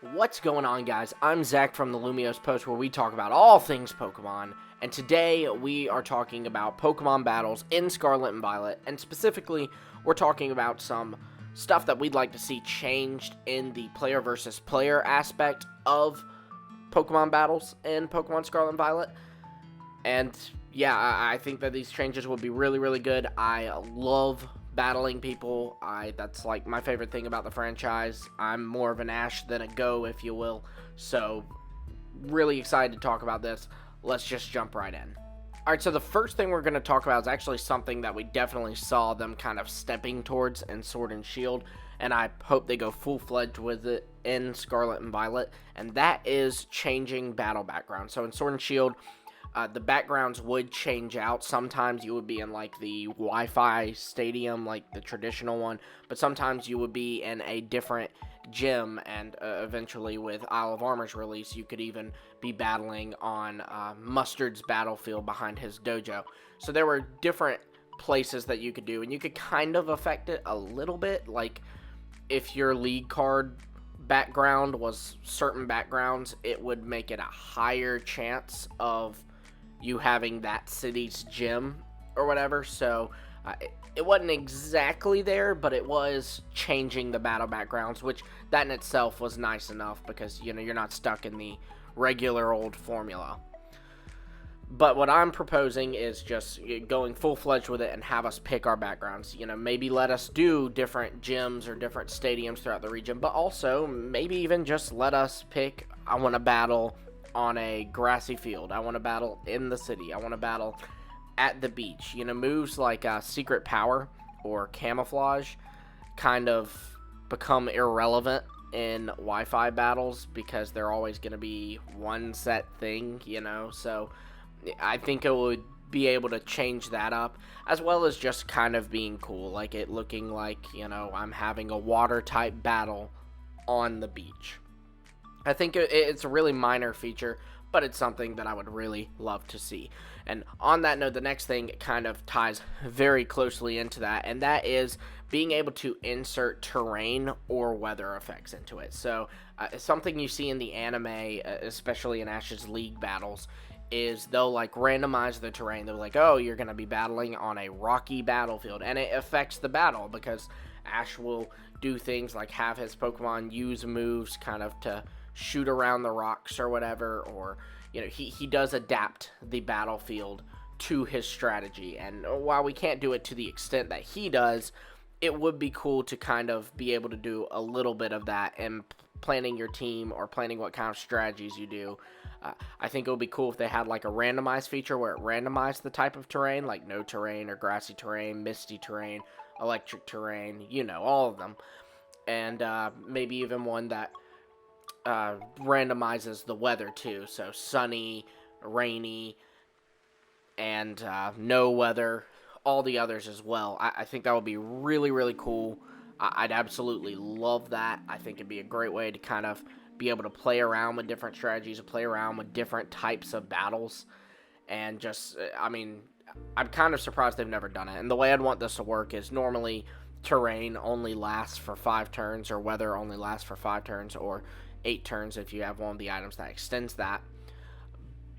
What's going on, guys? I'm Zach from the Lumios Post, where we talk about all things Pokemon, and today we are talking about Pokemon battles in Scarlet and Violet, and specifically, we're talking about some stuff that we'd like to see changed in the player versus player aspect of Pokemon battles in Pokemon Scarlet and Violet. And yeah, I think that these changes would be really, really good. I love battling people. That's like my favorite thing about the franchise. I'm more of an Ash than a Go, if you will. So really excited to talk about this. Let's just jump right in. Alright, so the first thing we're going to talk about is actually something that we definitely saw them kind of stepping towards in Sword and Shield, and I hope they go full-fledged with it in Scarlet and Violet, and that is changing battle backgrounds. So in Sword and Shield, the backgrounds would change out. Sometimes you would be in like the Wi-Fi stadium, like the traditional one, but sometimes you would be in a different gym, and eventually with Isle of Armor's release, you could even be battling on Mustard's battlefield behind his dojo. So there were different places that you could do, and you could kind of affect it a little bit, like if your league card background was certain backgrounds, it would make it a higher chance of you having that city's gym or whatever. So it wasn't exactly there, but it was changing the battle backgrounds, which that in itself was nice enough because, you know, you're not stuck in the regular old formula. But what I'm proposing is just going full-fledged with it and have us pick our backgrounds. You know, maybe let us do different gyms or different stadiums throughout the region, but also maybe even just let us pick, I want to battle on a grassy field. I want to battle in the city. I want to battle at the beach. You know, moves like Secret Power or Camouflage kind of become irrelevant in Wi-Fi battles because they're always going to be one set thing, you know, so I think it would be able to change that up, as well as just kind of being cool, like it looking like, you know, I'm having a water type battle on the beach. I think it's a really minor feature, but it's something that I would really love to see. And on that note, the next thing kind of ties very closely into that, and that is being able to insert terrain or weather effects into it. So something you see in the anime, especially in Ash's League battles, is they'll like randomize the terrain. They're like, oh, you're going to be battling on a rocky battlefield, and it affects the battle because Ash will do things like have his Pokemon use moves kind of to shoot around the rocks or whatever, or, you know, he does adapt the battlefield to his strategy. And while we can't do it to the extent that he does, it would be cool to kind of be able to do a little bit of that in planning your team or planning what kind of strategies you do. I think it would be cool if they had like a randomized feature where it randomized the type of terrain, like no terrain or grassy terrain, misty terrain, electric terrain, you know, all of them. And maybe even one that randomizes the weather too, so sunny, rainy, and no weather, all the others as well. I think that would be really, really cool. I'd absolutely love that. I think it'd be a great way to kind of be able to play around with different strategies, to play around with different types of battles, and just, I mean, I'm kind of surprised they've never done it. And the way I'd want this to work is normally terrain only lasts for 5 turns, or weather only lasts for 5 turns, or 8 turns if you have one of the items that extends that.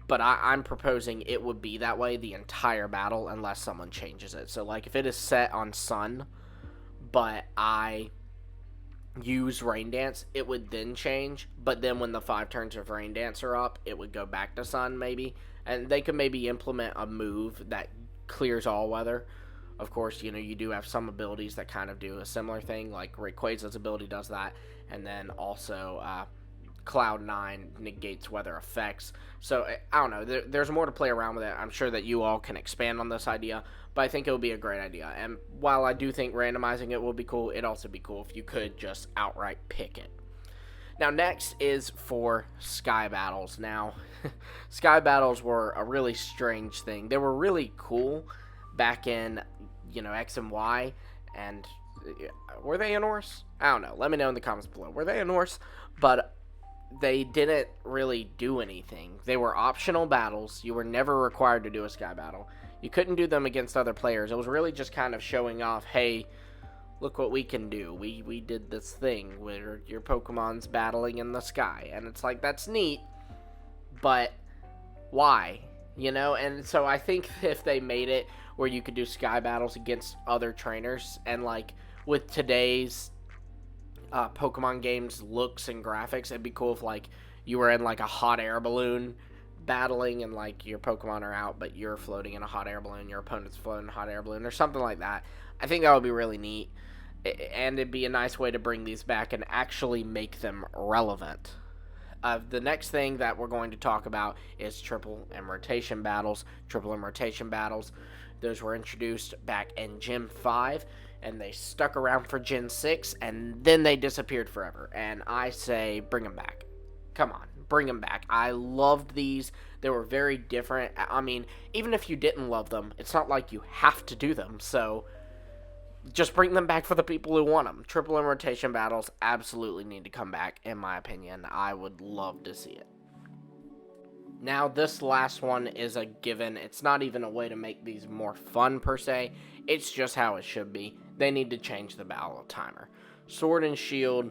But I'm proposing it would be that way the entire battle unless someone changes it. So like if it is set on sun, but I use Rain Dance, it would then change. But then when the 5 turns of Rain Dance are up, it would go back to sun maybe. And they could maybe implement a move that clears all weather. Of course, you know, you do have some abilities that kind of do a similar thing, like Rayquaza's ability does that, and then also Cloud9 negates weather effects. So, I don't know, there's more to play around with it. I'm sure that you all can expand on this idea, but I think it would be a great idea. And while I do think randomizing it will be cool, it'd also be cool if you could just outright pick it. Now, next is for Sky Battles. Now, Sky Battles were a really strange thing. They were really cool back in, you know, X and Y, and were they in Norse? I don't know. Let me know in the comments below. Were they in Norse? But they didn't really do anything. They were optional battles. You were never required to do a Sky Battle. You couldn't do them against other players. It was really just kind of showing off, hey, look what we can do. We did this thing where your Pokemon's battling in the sky. And it's like, that's neat, but why? You know? And so I think if they made it where you could do sky battles against other trainers, and like with today's Pokemon games looks and graphics, it'd be cool if like you were in like a hot air balloon battling, and like your Pokemon are out but you're floating in a hot air balloon, your opponent's floating in a hot air balloon, or something like that. I think that would be really neat, and it'd be a nice way to bring these back and actually make them relevant. The next thing that we're going to talk about is triple and rotation battles. Triple and rotation battles, those were introduced back in Gen 5, and they stuck around for Gen 6, and then they disappeared forever. And I say, bring them back. Come on, bring them back. I loved these. They were very different. I mean, even if you didn't love them, it's not like you have to do them. So just bring them back for the people who want them. Triple and rotation battles absolutely need to come back, in my opinion. I would love to see it. Now, this last one is a given. It's not even a way to make these more fun, per se. It's just how it should be. They need to change the battle timer. Sword and Shield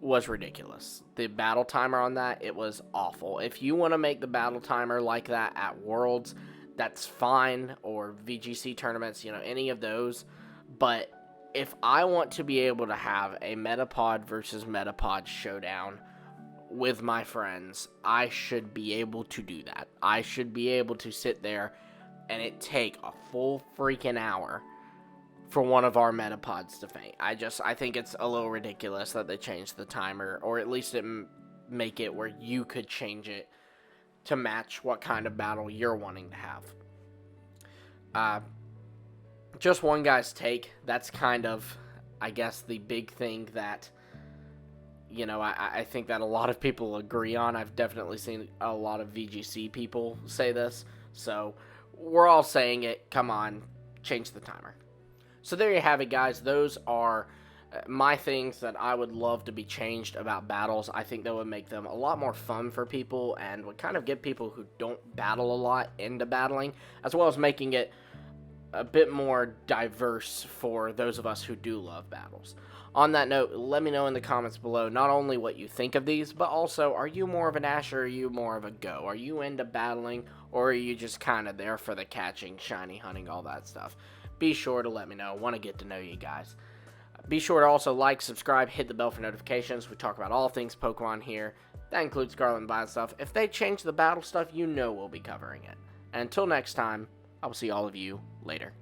was ridiculous. The battle timer on that, it was awful. If you want to make the battle timer like that at Worlds, that's fine, or VGC tournaments, you know, any of those. But if I want to be able to have a Metapod versus Metapod showdown with my friends, I should be able to do that. I should be able to sit there and it take a full freaking hour for one of our Metapods to faint. I think it's a little ridiculous that they changed the timer, or at least it make it where you could change it to match what kind of battle you're wanting to have. Just one guy's take. That's kind of, I guess, the big thing that, you know, I think that a lot of people agree on. I've definitely seen a lot of VGC people say this. So we're all saying it. Come on, change the timer. So there you have it, guys. Those are my things that I would love to be changed about battles. I think that would make them a lot more fun for people and would kind of get people who don't battle a lot into battling, as well as making it a bit more diverse for those of us who do love battles. On that note, let me know in the comments below not only what you think of these, but also, are you more of an Ash or are you more of a Go? Are you into battling, or are you just kind of there for the catching, shiny hunting, all that stuff? Be sure to let me know. I want to get to know you guys. Be sure to also like, subscribe, hit the bell for notifications. We talk about all things Pokemon here. That includes Scarlet and Violet stuff. If they change the battle stuff, you know we'll be covering it. And until next time, I will see all of you later.